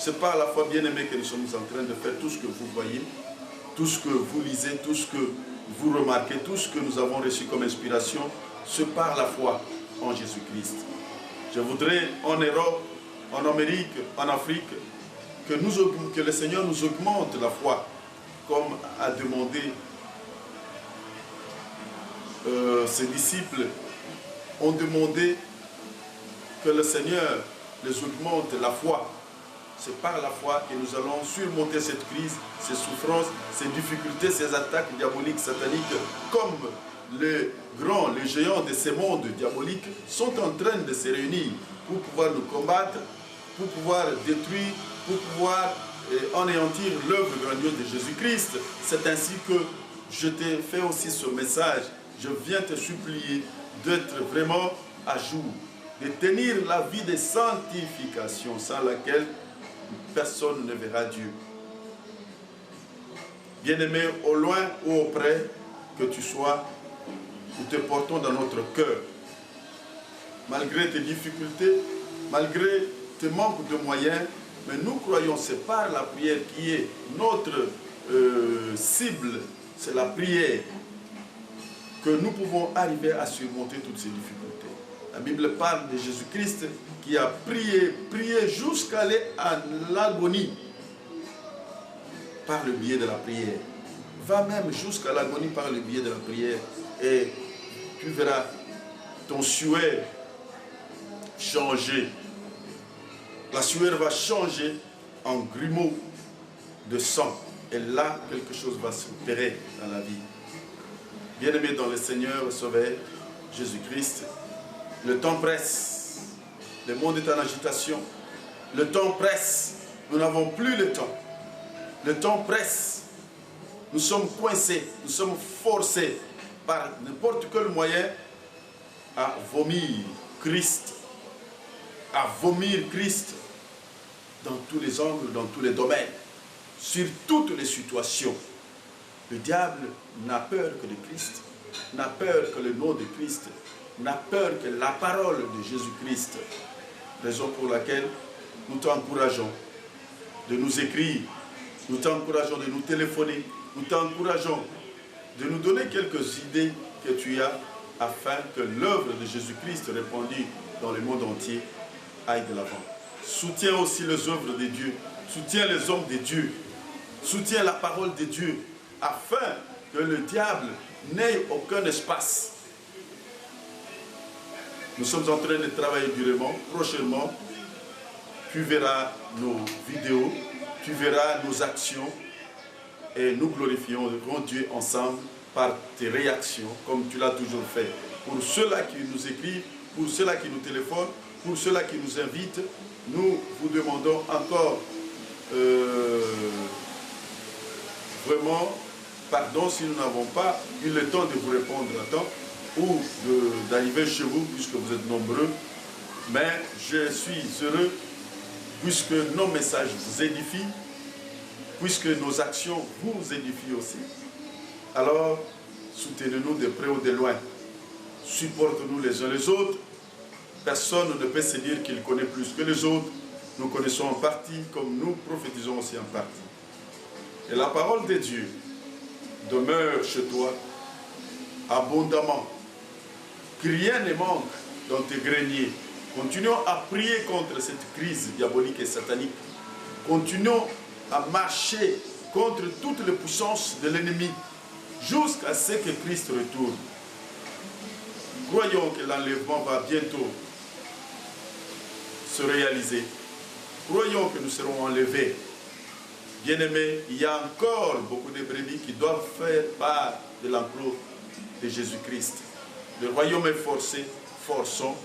C'est par la foi, bien-aimés, que nous sommes en train de faire tout ce que vous voyez, tout ce que vous lisez, tout ce que vous remarquez, tout ce que nous avons reçu comme inspiration, c'est par la foi en Jésus-Christ. Je voudrais en Europe, en Amérique, en Afrique, que le Seigneur nous augmente la foi, comme a demandé ses disciples ont demandé que le Seigneur les augmente la foi. C'est par la foi que nous allons surmonter cette crise, ces souffrances, ces difficultés, ces attaques diaboliques, sataniques, comme les grands, les géants de ces mondes diaboliques sont en train de se réunir pour pouvoir nous combattre, pour pouvoir détruire, pour pouvoir anéantir l'œuvre grandiose de Jésus-Christ. C'est ainsi que je t'ai fait aussi ce message. Je viens te supplier d'être vraiment à jour, de tenir la vie de sanctification sans laquelle personne ne verra Dieu. Bien-aimé, au loin ou au près, que tu sois, nous te portons dans notre cœur. Malgré tes difficultés, malgré tes manques de moyens, mais nous croyons, c'est par la prière qui est notre cible, c'est la prière que nous pouvons arriver à surmonter toutes ces difficultés. La Bible parle de Jésus-Christ qui a prié jusqu'à aller à l'agonie par le biais de la prière. Va même jusqu'à l'agonie par le biais de la prière et tu verras ton sueur changer. La sueur va changer en grumeaux de sang. Et là, quelque chose va s'opérer dans la vie. Bien-aimés dans le Seigneur, Sauveur, Jésus-Christ, le temps presse. Le monde est en agitation. Le temps presse. Nous n'avons plus le temps. Le temps presse. Nous sommes coincés. Nous sommes forcés par n'importe quel moyen à vomir Christ. À vomir Christ dans tous les angles, dans tous les domaines, sur toutes les situations. Le diable n'a peur que de Christ, n'a peur que le nom de Christ, n'a peur que la parole de Jésus-Christ. Raison pour laquelle nous t'encourageons de nous écrire, nous t'encourageons de nous téléphoner, nous t'encourageons de nous donner quelques idées que tu as afin que l'œuvre de Jésus-Christ répandue dans le monde entier aille de l'avant. Soutiens aussi les œuvres de Dieu, soutiens les hommes de Dieu, soutiens la parole de Dieu, afin que le diable n'ait aucun espace. Nous sommes en train de travailler durement. Prochainement, tu verras nos vidéos, tu verras nos actions et nous glorifions Dieu ensemble par tes réactions, comme tu l'as toujours fait. Pour ceux-là qui nous écrivent, pour ceux-là qui nous téléphonent, pour ceux-là qui nous invitent, nous vous demandons encore vraiment pardon si nous n'avons pas eu le temps de vous répondre à temps ou d'arriver chez vous puisque vous êtes nombreux. Mais je suis heureux puisque nos messages vous édifient, puisque nos actions vous édifient aussi. Alors, soutenez-nous de près ou de loin. Supportez-nous les uns les autres. Personne ne peut se dire qu'il connaît plus que les autres. Nous connaissons en partie comme nous prophétisons aussi en partie. Et la parole de Dieu demeure chez toi abondamment. Que rien ne manque dans tes greniers. Continuons à prier contre cette crise diabolique et satanique. Continuons à marcher contre toutes les puissances de l'ennemi jusqu'à ce que Christ retourne. Croyons que l'enlèvement va bientôt se réaliser. Croyons que nous serons enlevés. Bien-aimés, il y a encore beaucoup de brebis qui doivent faire part de l'enclos de Jésus-Christ. Le royaume est forcé, forçons,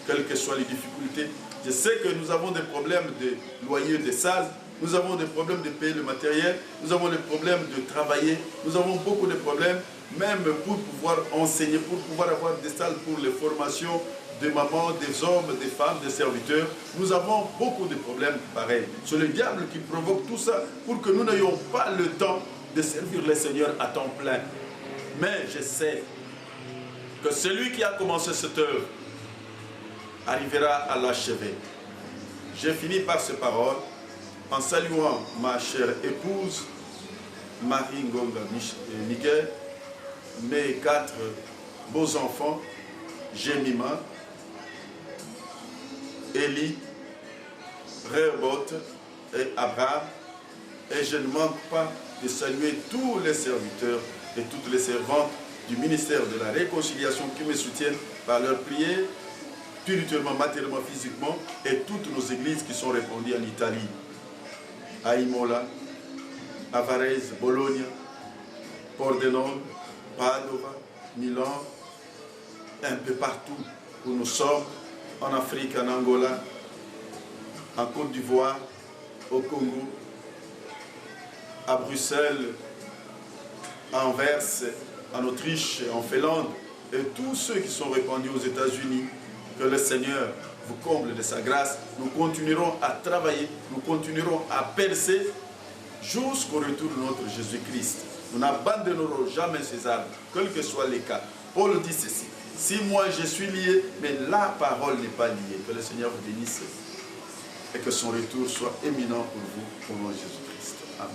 quelles que soient les difficultés. Je sais que nous avons des problèmes de loyer, de salles, nous avons des problèmes de payer le matériel, nous avons des problèmes de travailler, nous avons beaucoup de problèmes, même pour pouvoir enseigner, pour pouvoir avoir des salles pour les formations des mamans, des hommes, des femmes, des serviteurs. Nous avons beaucoup de problèmes pareils. C'est le diable qui provoque tout ça pour que nous n'ayons pas le temps de servir le Seigneur à temps plein. Mais je sais que celui qui a commencé cette œuvre arrivera à l'achever. J'ai fini par ces paroles en saluant ma chère épouse, Marie Ngonga Miguel, mes 4 beaux enfants, Jemima, Élie, Rehoboth et Abraham. Et je ne manque pas de saluer tous les serviteurs et toutes les servantes du ministère de la réconciliation qui me soutiennent par leur prière, spirituellement, matériellement, physiquement, et toutes nos églises qui sont répandues en Italie, à Imola, à Varese, Bologna, Pordenone, Padova, Milan, un peu partout où nous sommes, en Afrique, en Angola, en Côte d'Ivoire, au Congo, à Bruxelles, à Anvers, en Autriche, en Finlande, et tous ceux qui sont répandus aux États-Unis, que le Seigneur vous comble de sa grâce. Nous continuerons à travailler, nous continuerons à percer jusqu'au retour de notre Jésus-Christ. Nous n'abandonnerons jamais ces âmes, quels que soient les cas. Paul dit ceci: si moi je suis lié, mais la parole n'est pas liée. Que le Seigneur vous bénisse et que son retour soit éminent pour vous, au nom de Jésus-Christ. Amen.